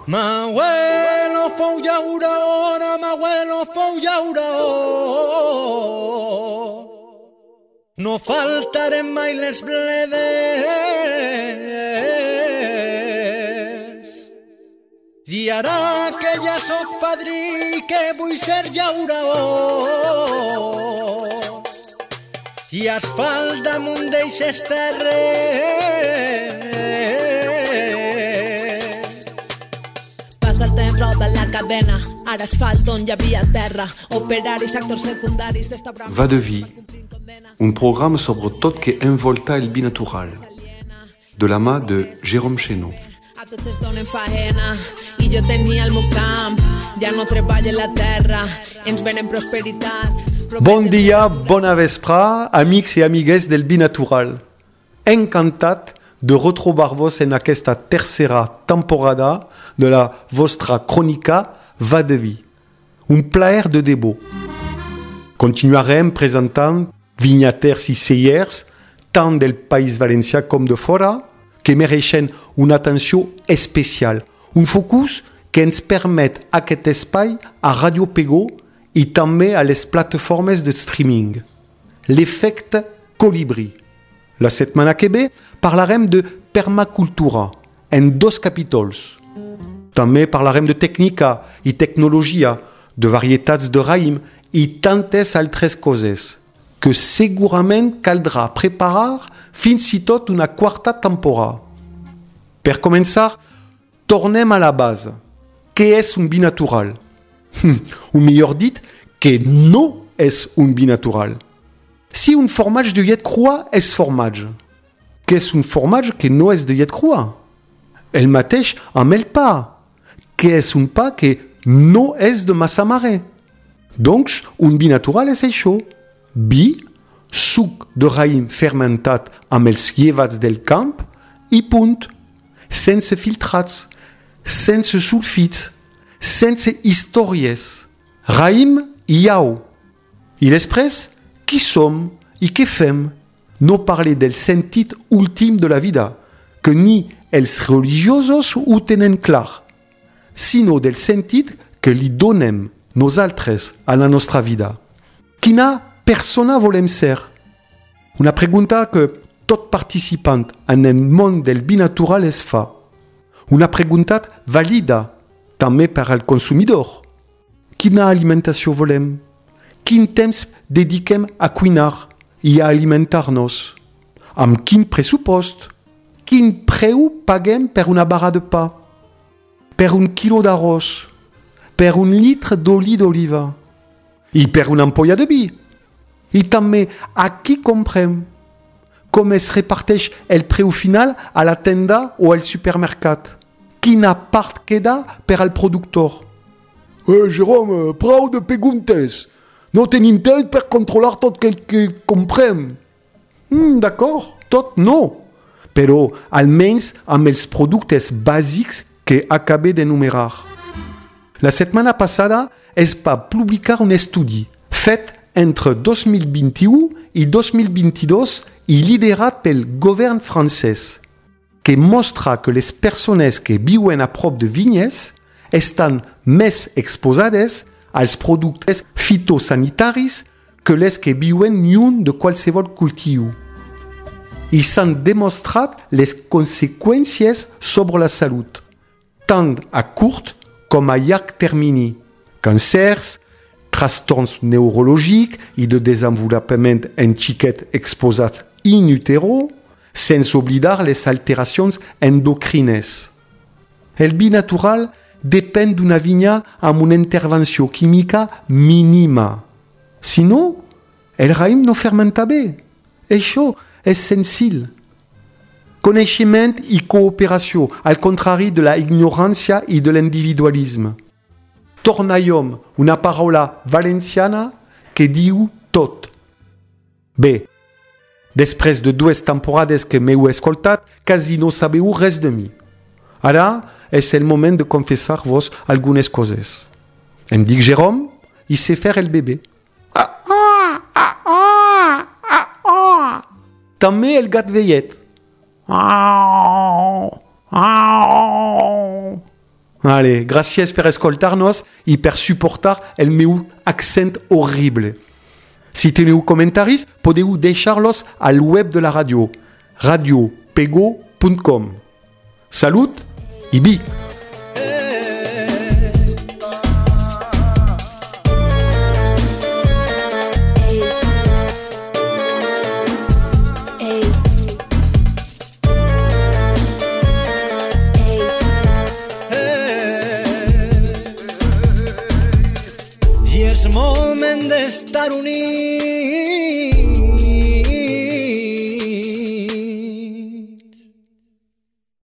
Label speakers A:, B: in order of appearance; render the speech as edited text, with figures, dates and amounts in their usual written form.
A: M'abuelo fou llaurona, m'abuelo fou llauró. No faltarem mai les bledes. I ara que ja soc padrí, que vull ser llaurador, i asfalt damunt d'eixes terres.
B: Passa el temps, roda la cadena, ara asfalt on hi havia terra, operaris, actors secundaris d'esta brama.
C: Va de vie, un programme sobre tot que envolta el binatural, de la mà de Jérôme Chénaud.
B: A tots es donen faena i jo tenia el meu camp, ja no treballo en la terra, ens venen prosperitat.
D: Bon dia, bona vespra, amics i amigues del binatural. Encantat de retrobar-vos en aquesta tercera temporada de la vostra crònica Va de vie. Un plaer de debò. Continuarem presentant vinyaters i cellers, tant del País Valencià com de fora, que mereixen una atenció especial. Un focus que ens permet aquest espai a Radio Pego i també a les plataformes de streaming. L'efecte colibri. La setmana que ve parlarem de permacultura en 2 capítols. També parlarem de tècnica i tecnologia, de varietats de raïm i tantes altres coses que segurament caldrà preparar fins i tot una quarta temporada. Per començar, tornem a la base. Què és un binatural? O millor dit, que no és un binatural. Si un formatge de llet crua és formatge, què és un formatge que no és de llet crua? El mateix amb el pa. Què és un pa que no és de massa mare? Doncs, un binatural és això. Vi, suc de raïm fermentat amb els llevats del camp i punt. Sense filtrats, sense sulfits, sense històries. Raïm i au. I després, qui som i què fem? No parler del sentit últim de la vida, que ni els religiosos ho tenen clar, sinó del sentit que li donem nosaltres a la nostra vida. Quina persona volem ser? Una pregunta que tot participant en el món del binatural es fa. Una pregunta valida també per al consumidor. Quina alimentació volem? Quin temps dediquem a cuinar i a alimentar-nos? Amb quin pressupost? Quin preu paguem per una barra de pa? Per un quilo d'arròs? Per un litre d'oli d'oliva? I per una ampolla de vi? I també a qui comprem? Com es reparteix el preu final a la tenda o al supermercat? Quina part queda per al productor? Jérôme, prou de preguntes. No tenim temps per controlar tot el que comprem. D'acord, tot no. Però almenys amb els productes bàsics que acabé d'enumerar. La setmana passada es va publicar un estudi fet entre 2021 i 2022 i liderat pel govern francès, que mostra que les persones que viuen a prop de vinyes estan més exposades als productes fitosanitaris que les que viuen lluny de qualsevol cultiu. I s'han demostrat les conseqüències sobre la salut, tant a curt com a llarg termini. Càncers, trastorns neurològics i de desenvolupament en xiquet exposat in utero, sense oblidar les alteracions endocrines. El binatural depèn d'una vinya amb una intervenció química mínima. Si no, el raïm no fermenta bé. Això és senzill. Coneixement i cooperació, al contrari de la ignorància i de l'individualisme. Tornàvem una paraula valenciana que diu tot. Bé, després de 2 temporades que m'heu escoltat, quasi no sabeu res de mi. Ara és el moment de confessar-vos algunes coses. Em dic Jérôme i sé fer el bebè. També el gat vellet. Vale, gracias per escoltarnos y per suportar el meu accent horrible. Si teniu comentaris, podeu deixar-los al web de la radio, radiopego.com. Salut i vi!
A: I és moment d'estar units